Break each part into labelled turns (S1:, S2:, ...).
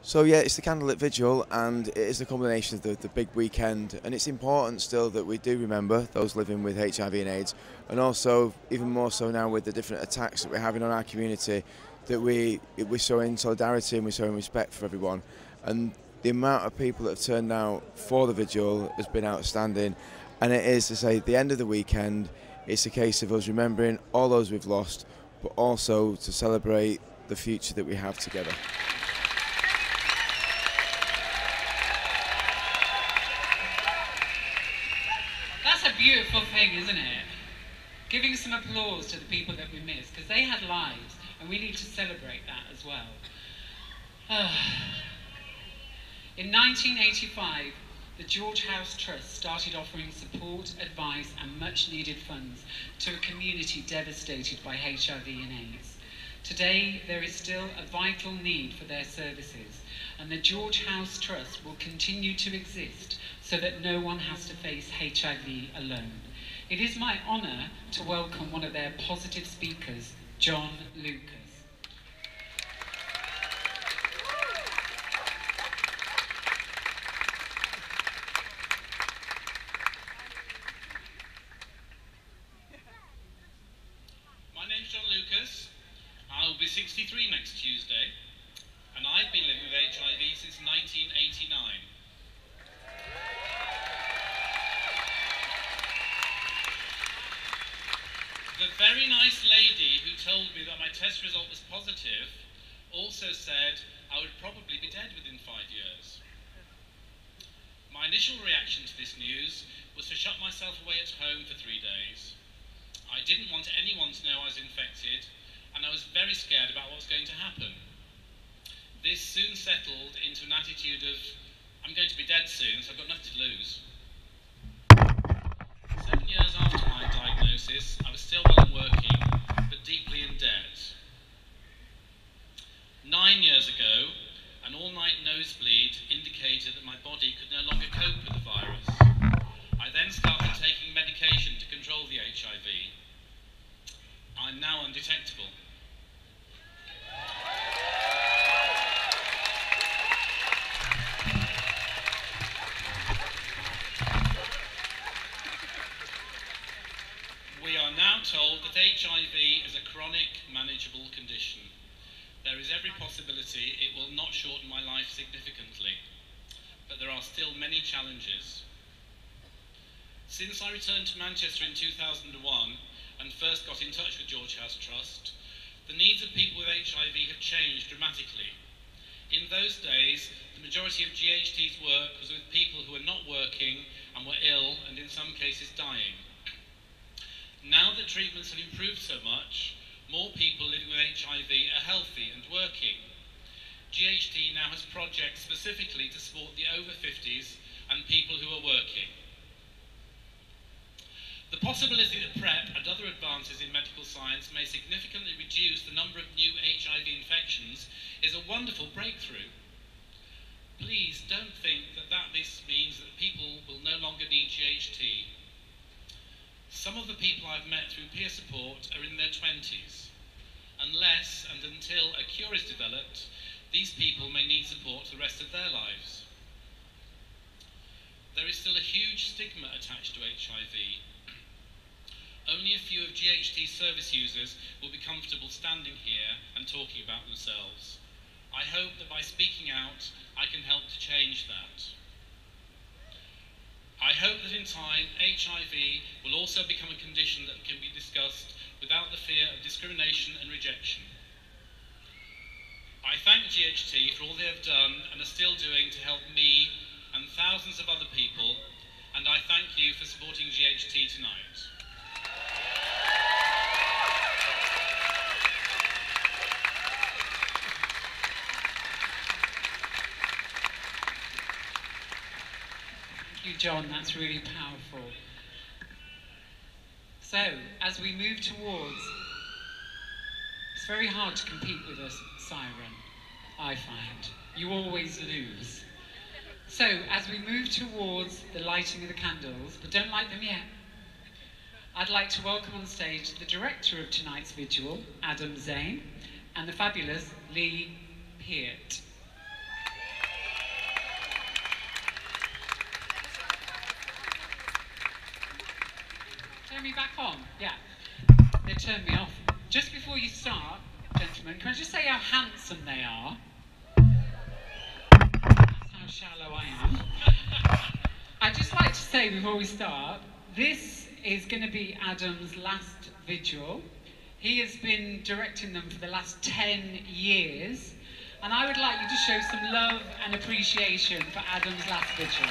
S1: So yeah, it's the candlelit vigil, and it is the combination of the big weekend, and it's important still that we do remember those living with HIV and AIDS, and also even more so now with the different attacks that we're having on our community, that we're showing solidarity and we're showing respect for everyone. And the amount of people that have turned out for the vigil has been outstanding, and it is, to say, the end of the weekend. It's a case of us remembering all those we've lost, but also to celebrate the future that we have together.
S2: That's a beautiful thing, isn't it? Giving some applause to the people that we miss, because they had lives, and we need to celebrate that as well. In 1985, the George House Trust started offering support, advice, and much-needed funds to a community devastated by HIV and AIDS. Today, there is still a vital need for their services, and the George House Trust will continue to exist so that no one has to face HIV alone. It is my honour to welcome one of their positive speakers, John Lucas.
S3: My name's John Lucas. I'll be 63 next Tuesday, and I've been living with HIV since 1989. The very nice lady who told me that my test result was positive also said I would probably be dead within 5 years. My initial reaction to this news was to shut myself away at home for 3 days. I didn't want anyone to know I was infected, and I was very scared about what was going to happen. This soon settled into an attitude of, I'm going to be dead soon, so I've got nothing to lose. 7 years after my diagnosis, I was still well and working, but deeply in debt. 9 years ago, an all-night nosebleed indicated that my body could no longer cope with the virus. I then started taking medication to control the HIV. I'm now undetectable. We are now told that HIV is a chronic, manageable condition. There is every possibility it will not shorten my life significantly, but there are still many challenges. Since I returned to Manchester in 2001 and first got in touch with George House Trust, the needs of people with HIV have changed dramatically. In those days, the majority of GHT's work was with people who were not working and were ill and in some cases dying. Now that treatments have improved so much, more people living with HIV are healthy and working. GHT now has projects specifically to support the over 50s and people who are working. The possibility that PrEP and other advances in medical science may significantly reduce the number of new HIV infections is a wonderful breakthrough. Please don't think that this means that people will no longer need GHT. Some of the people I've met through peer support are in their 20s. Unless and until a cure is developed, these people may need support the rest of their lives. There is still a huge stigma attached to HIV. Only a few of GHT's service users will be comfortable standing here and talking about themselves. I hope that by speaking out, I can help to change that. I hope that in time, HIV will also become a condition that can be discussed without the fear of discrimination and rejection. I thank GHT for all they have done and are still doing to help me and thousands of other people, and I thank you for supporting GHT tonight.
S2: Thank you, John, that's really powerful. So, as we move towards, it's very hard to compete with a siren, I find. You always lose. So, as we move towards the lighting of the candles, but don't light them yet, I'd like to welcome on stage the director of tonight's vigil, Adam Zane, and the fabulous Lee Peart. me back on? Yeah. They turned me off. Just before you start, gentlemen, can I just say how handsome they are? That's how shallow I am. I'd just like to say before we start, this is going to be Adam's last vigil. He has been directing them for the last 10 years, and I would like you to show some love and appreciation for Adam's last vigil.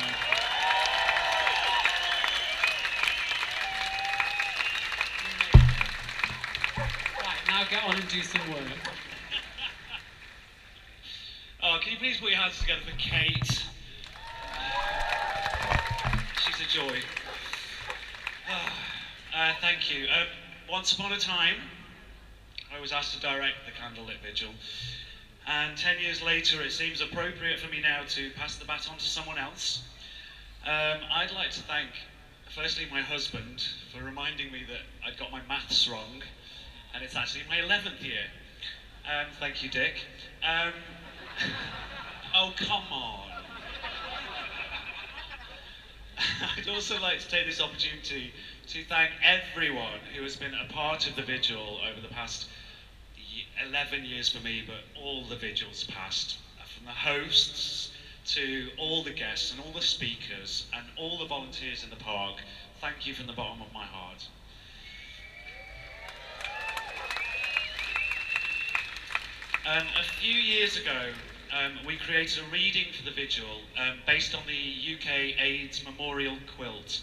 S2: Right, now get on and do some work.
S3: Oh, can you please put your hands together for Kate? She's a joy. Thank you. Once upon a time, I was asked to direct the candlelit vigil, and 10 years later it seems appropriate for me now to pass the baton to someone else. I'd like to thank, firstly, my husband for reminding me that I'd got my maths wrong, and it's actually my 11th year. Thank you, Dick. Oh, come on. I'd also like to take this opportunity to thank everyone who has been a part of the vigil over the past 11 years for me, but all the vigils past, from the hosts to all the guests and all the speakers and all the volunteers in the park. Thank you from the bottom of my heart. A few years ago, we created a reading for the vigil based on the UK AIDS Memorial Quilt,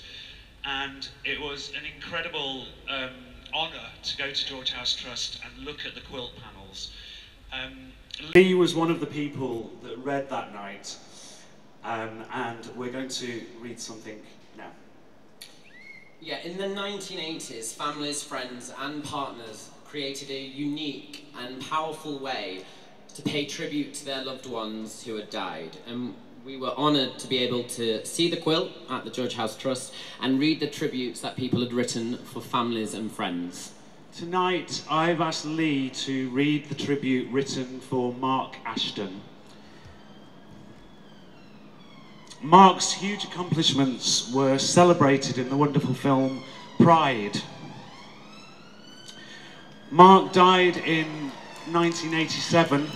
S3: and it was an incredible honour to go to George House Trust and look at the quilt panels.
S4: Lee was one of the people that read that night, and we're going to read something now.
S5: Yeah, in the 1980s, families, friends and partners created a unique and powerful way to pay tribute to their loved ones who had died. And we were honoured to be able to see the quilt at the George House Trust and read the tributes that people had written for families and friends.
S4: Tonight, I've asked Lee to read the tribute written for Mark Ashton. Mark's huge accomplishments were celebrated in the wonderful film Pride. Mark died in 1987,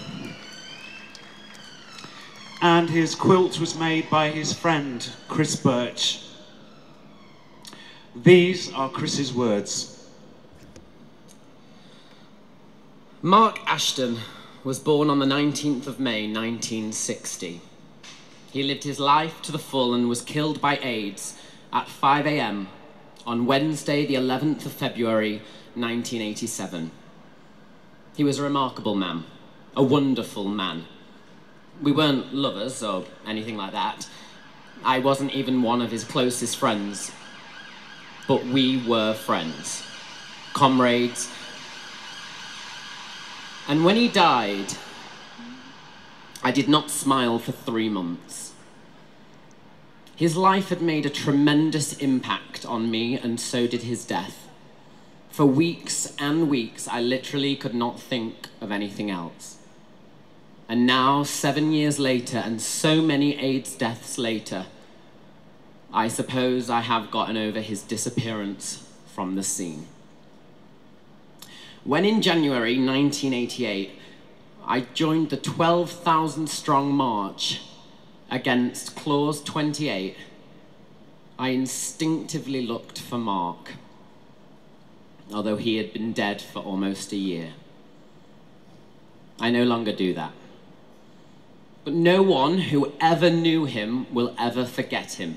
S4: and his quilt was made by his friend Chris Birch. These are Chris's words.
S5: Mark Ashton was born on the 19th of May 1960. He lived his life to the full and was killed by AIDS at 5 a.m. on Wednesday the 11th of February 1987. He was a remarkable man, a wonderful man. We weren't lovers or anything like that. I wasn't even one of his closest friends, but we were friends, comrades. And when he died, I did not smile for 3 months. His life had made a tremendous impact on me, and so did his death. For weeks and weeks, I literally could not think of anything else. And now, 7 years later, and so many AIDS deaths later, I suppose I have gotten over his disappearance from the scene. When in January 1988, I joined the 12,000-strong march against Clause 28, I instinctively looked for Mark, although he had been dead for almost a year. I no longer do that. But no one who ever knew him will ever forget him.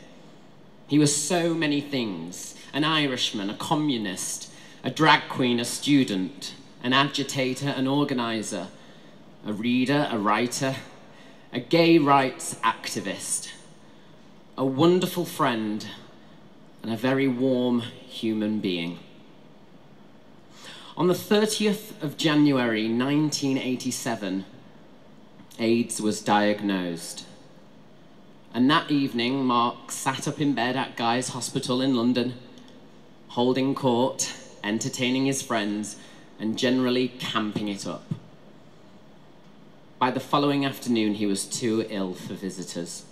S5: He was so many things: an Irishman, a communist, a drag queen, a student, an agitator, an organizer, a reader, a writer, a gay rights activist, a wonderful friend, and a very warm human being. On the 30th of January 1987, AIDS was diagnosed. And that evening, Mark sat up in bed at Guy's Hospital in London, holding court, entertaining his friends, and generally camping it up. By the following afternoon, he was too ill for visitors.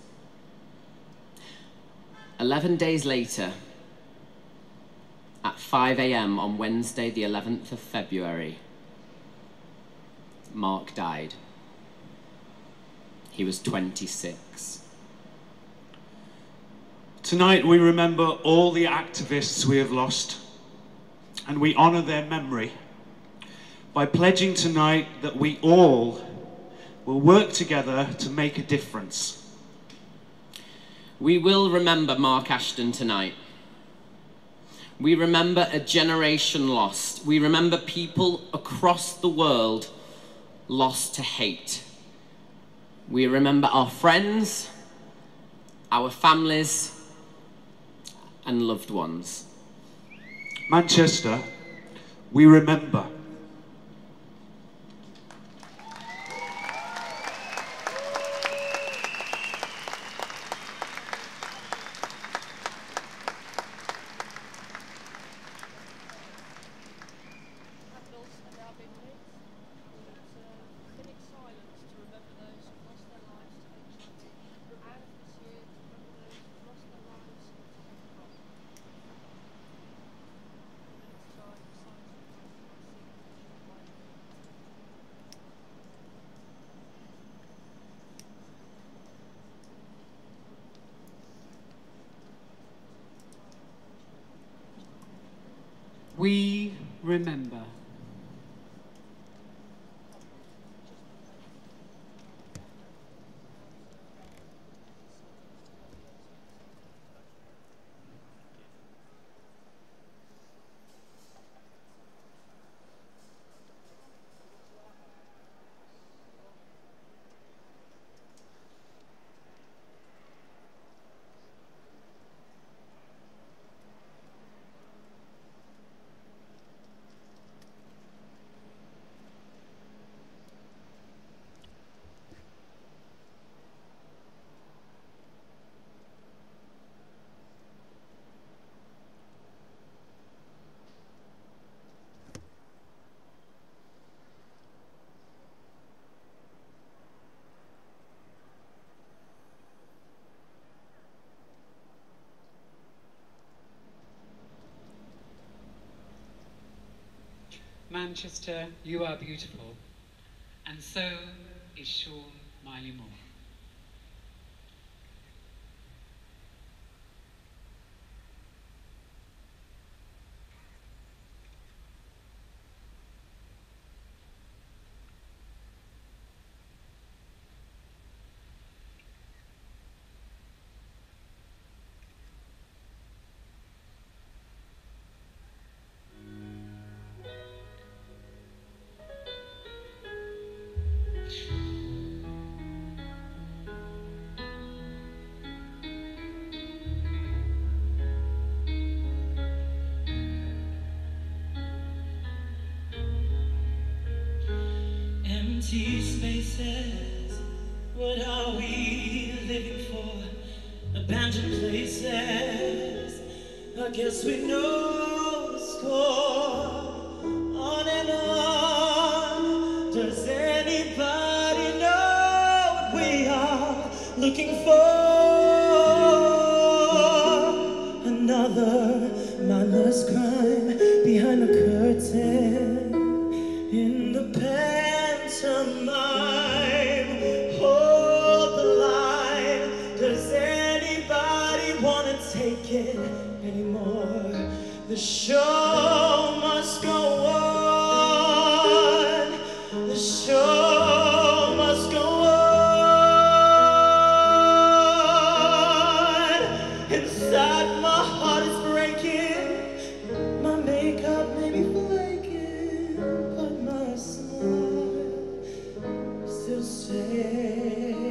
S5: 11 days later, at 5 a.m. on Wednesday, the 11th of February, Mark died. He was 26.
S4: Tonight we remember all the activists we have lost, and we honour their memory by pledging tonight that we all will work together to make a difference.
S5: We will remember Mark Ashton tonight. We remember a generation lost. We remember people across the world lost to hate. We remember our friends, our families, and loved ones.
S4: Manchester, we remember.
S2: We remember. Manchester, you are beautiful, and so is Sean Miley Moore.
S6: Empty spaces, what are we living for? Abandoned places, I guess we know the score. On and on, does anybody know what we are looking for? Another mindless crime behind the curtain. In the pantomime, hold the line. Does anybody wanna take it anymore? The show must go on. The show must go on. Inside my heart is breaking. My makeup may be flaking, but my smile still stays.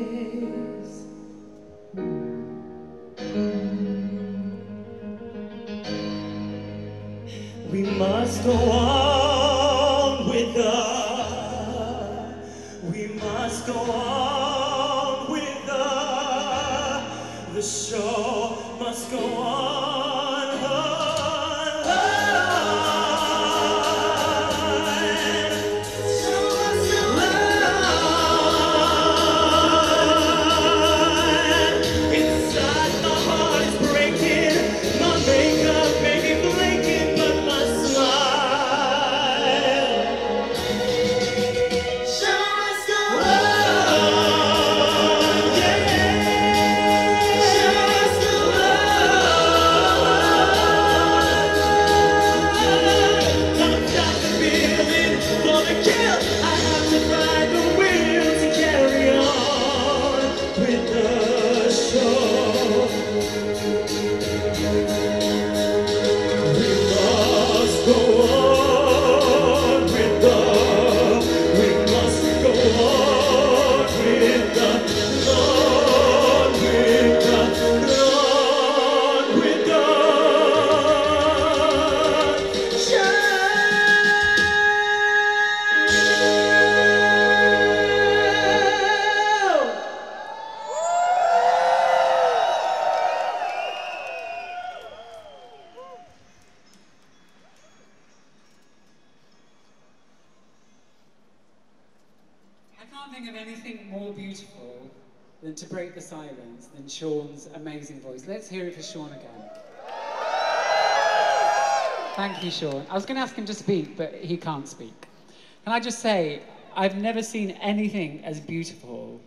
S2: think of anything more beautiful than to break the silence than Sean's amazing voice. Let's hear it for Sean again. Thank you, Sean. I was going to ask him to speak, but he can't speak. Can I just say, I've never seen anything as beautiful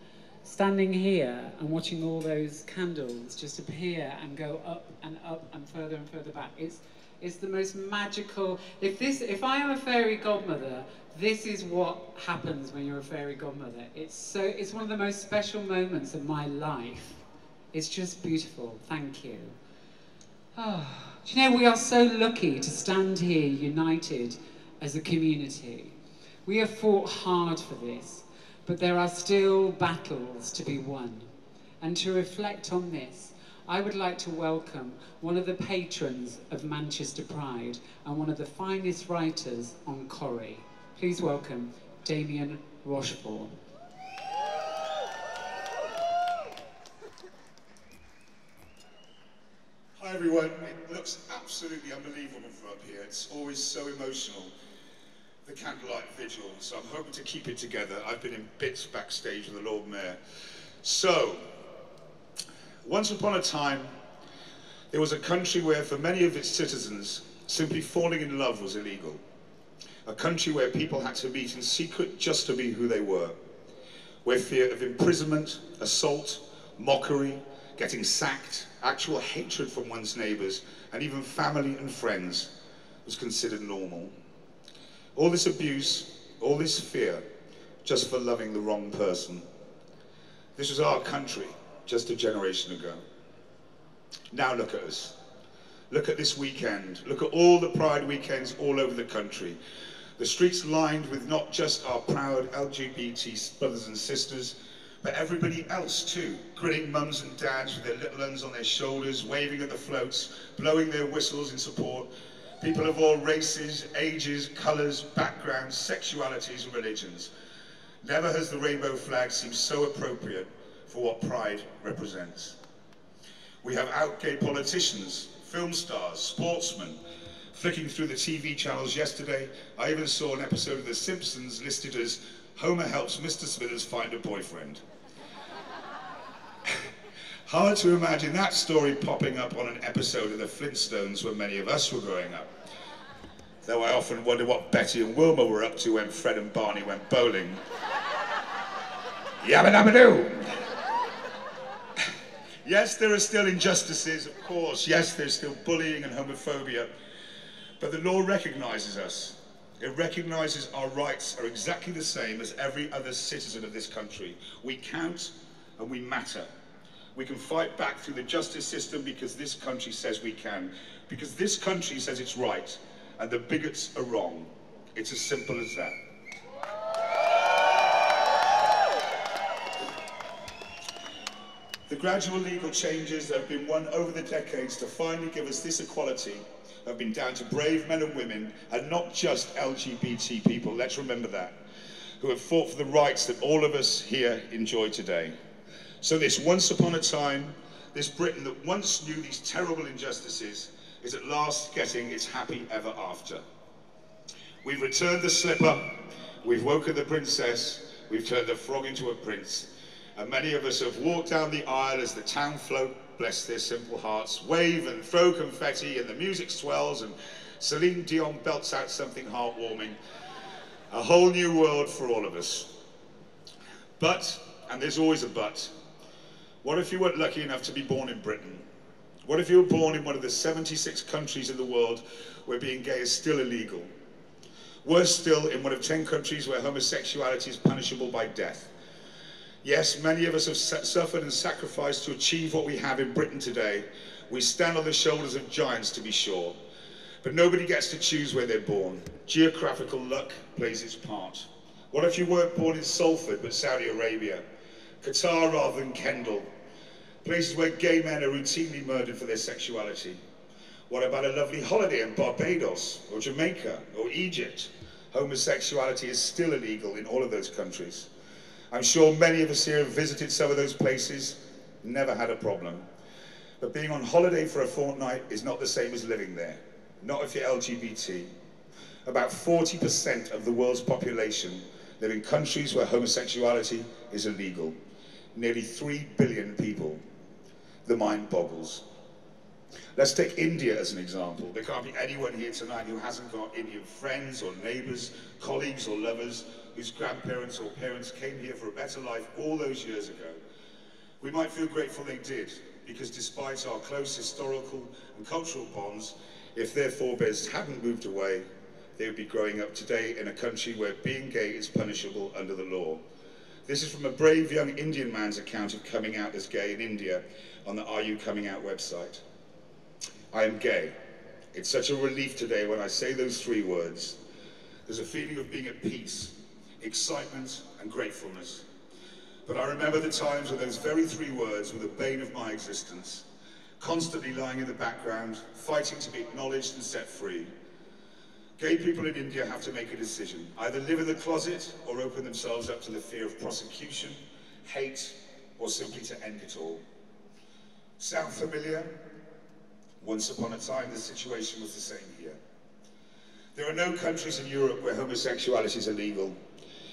S2: standing here and watching all those candles just appear and go up and further back. It's the most magical. If I am a fairy godmother, this is what happens when you're a fairy godmother. It's one of the most special moments of my life. It's just beautiful. Thank you. Oh, do you know, we are so lucky to stand here united as a community. We have fought hard for this, but there are still battles to be won. And to reflect on this, I would like to welcome one of the patrons of Manchester Pride and one of the finest writers on Corrie. Please welcome Damien Rochefort.
S7: Hi everyone, it looks absolutely unbelievable from up here. It's always so emotional, the candlelight vigil, so I'm hoping to keep it together. I've been in bits backstage with the Lord Mayor. So, once upon a time, there was a country where for many of its citizens, simply falling in love was illegal. A country where people had to meet in secret just to be who they were. Where fear of imprisonment, assault, mockery, getting sacked, actual hatred from one's neighbours, and even family and friends was considered normal. All this abuse, all this fear, just for loving the wrong person. This was our country just a generation ago. Now look at us. Look at this weekend. Look at all the Pride weekends all over the country. The streets lined with not just our proud LGBT brothers and sisters, but everybody else too, grinning mums and dads with their little ones on their shoulders, waving at the floats, blowing their whistles in support. People of all races, ages, colours, backgrounds, sexualities and religions. Never has the rainbow flag seemed so appropriate for what Pride represents. We have out gay politicians, film stars, sportsmen. Flicking through the TV channels yesterday, I even saw an episode of The Simpsons listed as Homer helps Mr. Smithers find a boyfriend. Hard to imagine that story popping up on an episode of The Flintstones when many of us were growing up. Though I often wonder what Betty and Wilma were up to when Fred and Barney went bowling. Yabba dabba doo! Yes, there are still injustices, of course. Yes, there's still bullying and homophobia. But the law recognises us. It recognises our rights are exactly the same as every other citizen of this country. We count and we matter. We can fight back through the justice system because this country says we can. Because this country says it's right and the bigots are wrong. It's as simple as that. The gradual legal changes that have been won over the decades to finally give us this equality have been down to brave men and women, and not just LGBT people, let's remember that, who have fought for the rights that all of us here enjoy today. So this once upon a time, this Britain that once knew these terrible injustices, is at last getting its happy ever after. We've returned the slipper, we've woken the princess, we've turned the frog into a prince, and many of us have walked down the aisle as the town folk, bless their simple hearts, wave and throw confetti and the music swells and Celine Dion belts out something heartwarming. A whole new world for all of us. But, and there's always a but, what if you weren't lucky enough to be born in Britain? What if you were born in one of the 76 countries in the world where being gay is still illegal? Worse still, in one of 10 countries where homosexuality is punishable by death. Yes, many of us have suffered and sacrificed to achieve what we have in Britain today. We stand on the shoulders of giants, to be sure. But nobody gets to choose where they're born. Geographical luck plays its part. What if you weren't born in Salford, but Saudi Arabia? Qatar rather than Kendal? Places where gay men are routinely murdered for their sexuality. What about a lovely holiday in Barbados, or Jamaica, or Egypt? Homosexuality is still illegal in all of those countries. I'm sure many of us here have visited some of those places, never had a problem. But being on holiday for a fortnight is not the same as living there, not if you're LGBT. About 40% of the world's population live in countries where homosexuality is illegal. Nearly 3 billion people. The mind boggles. Let's take India as an example. There can't be anyone here tonight who hasn't got Indian friends or neighbours, colleagues or lovers whose grandparents or parents came here for a better life all those years ago. We might feel grateful they did, because despite our close historical and cultural bonds, if their forebears hadn't moved away, they would be growing up today in a country where being gay is punishable under the law. This is from a brave young Indian man's account of coming out as gay in India on the Are You Coming Out website. I am gay. It's such a relief today when I say those 3 words. There's a feeling of being at peace, excitement and gratefulness. But I remember the times when those very 3 words were the bane of my existence, constantly lying in the background, fighting to be acknowledged and set free. Gay people in India have to make a decision, either live in the closet or open themselves up to the fear of prosecution, hate, or simply to end it all. Sound familiar? Once upon a time, the situation was the same here. There are no countries in Europe where homosexuality is illegal.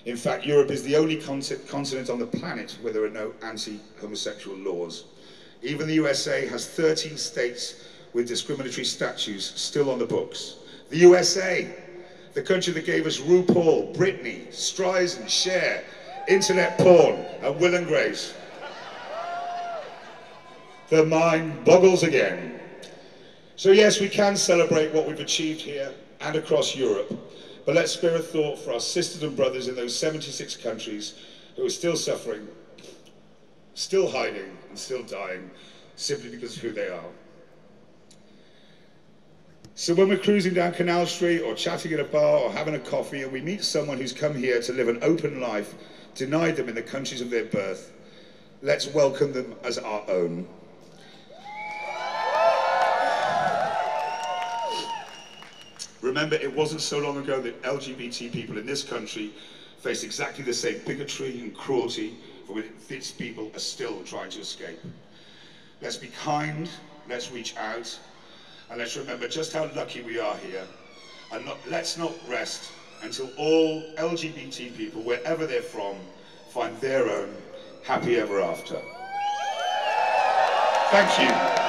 S7: In fact, Europe is the only continent on the planet where there are no anti-homosexual laws. Even the USA has 13 states with discriminatory statutes still on the books. The USA, the country that gave us RuPaul, Britney, Streisand, Cher, internet porn, and Will and Grace. The mind boggles again. So yes, we can celebrate what we've achieved here and across Europe, but let's spare a thought for our sisters and brothers in those 76 countries who are still suffering, still hiding, and still dying, simply because of who they are. So when we're cruising down Canal Street or chatting at a bar or having a coffee and we meet someone who's come here to live an open life, denied them in the countries of their birth, let's welcome them as our own. Remember, it wasn't so long ago that LGBT people in this country faced exactly the same bigotry and cruelty for which these people are still trying to escape. Let's be kind, let's reach out, and let's remember just how lucky we are here. And let's not rest until all LGBT people, wherever they're from, find their own happy ever after. Thank you.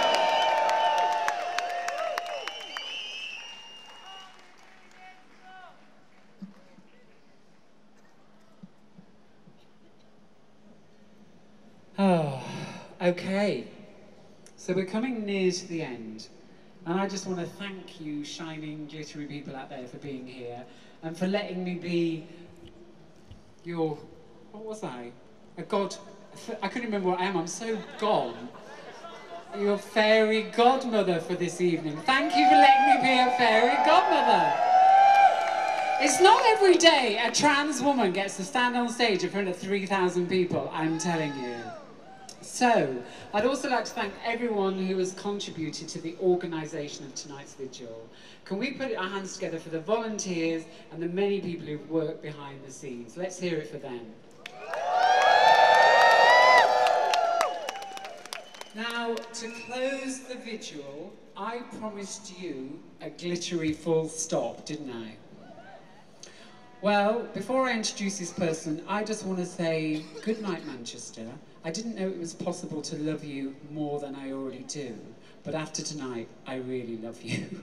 S2: Oh, okay. So we're coming near to the end. And I just want to thank you, shining, glittery people out there, for being here and for letting me be your, what was I? A god, I couldn't remember what I am, I'm so gone. Your fairy godmother for this evening. Thank you for letting me be a fairy godmother. It's not every day a trans woman gets to stand on stage in front of 3,000 people, I'm telling you. So, I'd also like to thank everyone who has contributed to the organisation of tonight's vigil. Can we put our hands together for the volunteers and the many people who've worked behind the scenes? Let's hear it for them. Now, to close the vigil, I promised you a glittery full stop, didn't I? Well, before I introduce this person, I just want to say good night, Manchester. I didn't know it was possible to love you more than I already do, but after tonight, I really love you.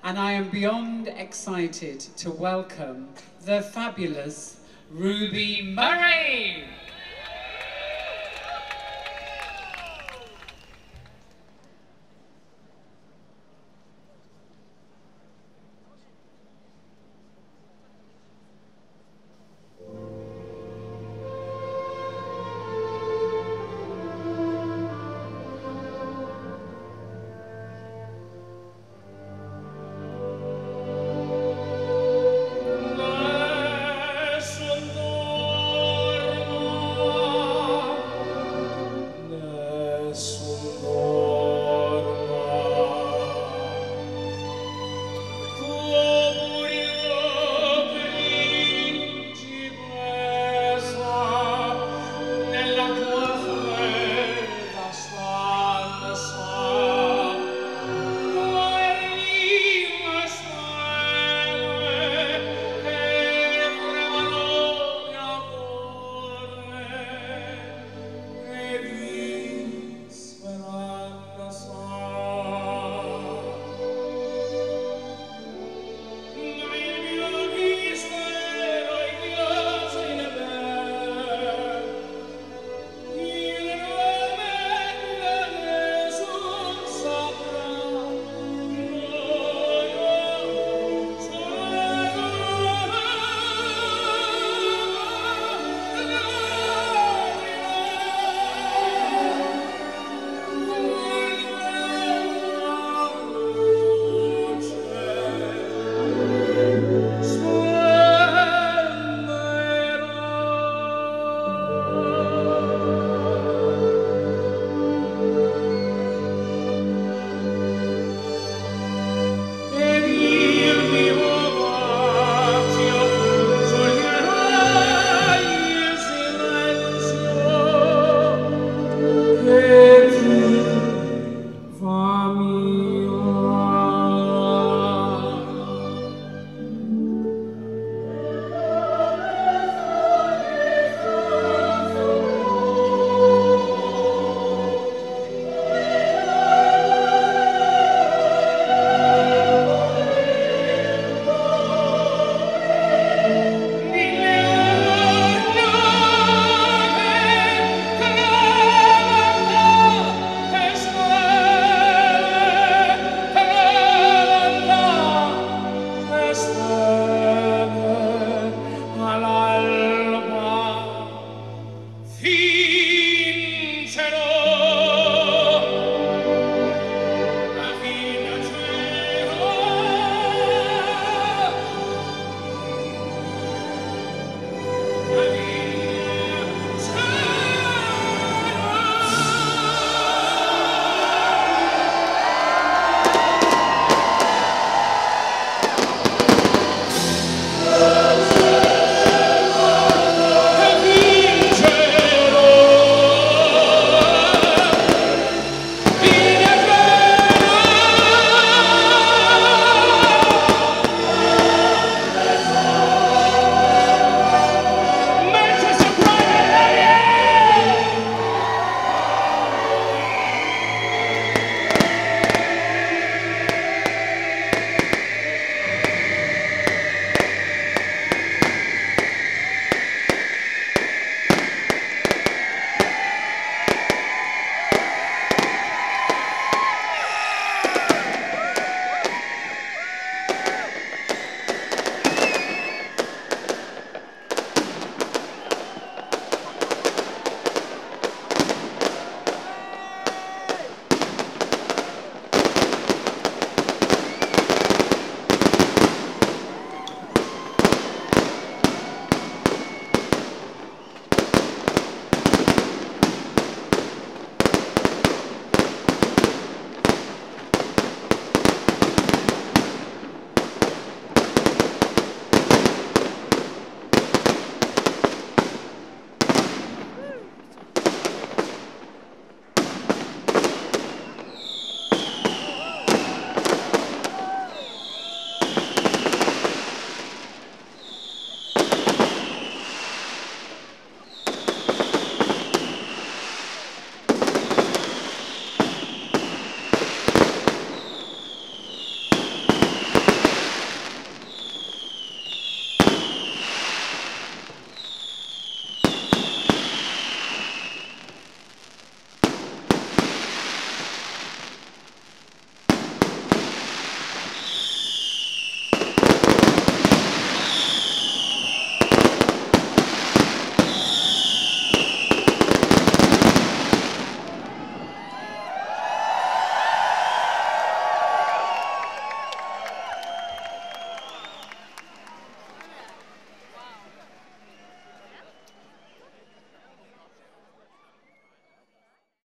S2: And I am beyond excited to welcome the fabulous Ruby Murray!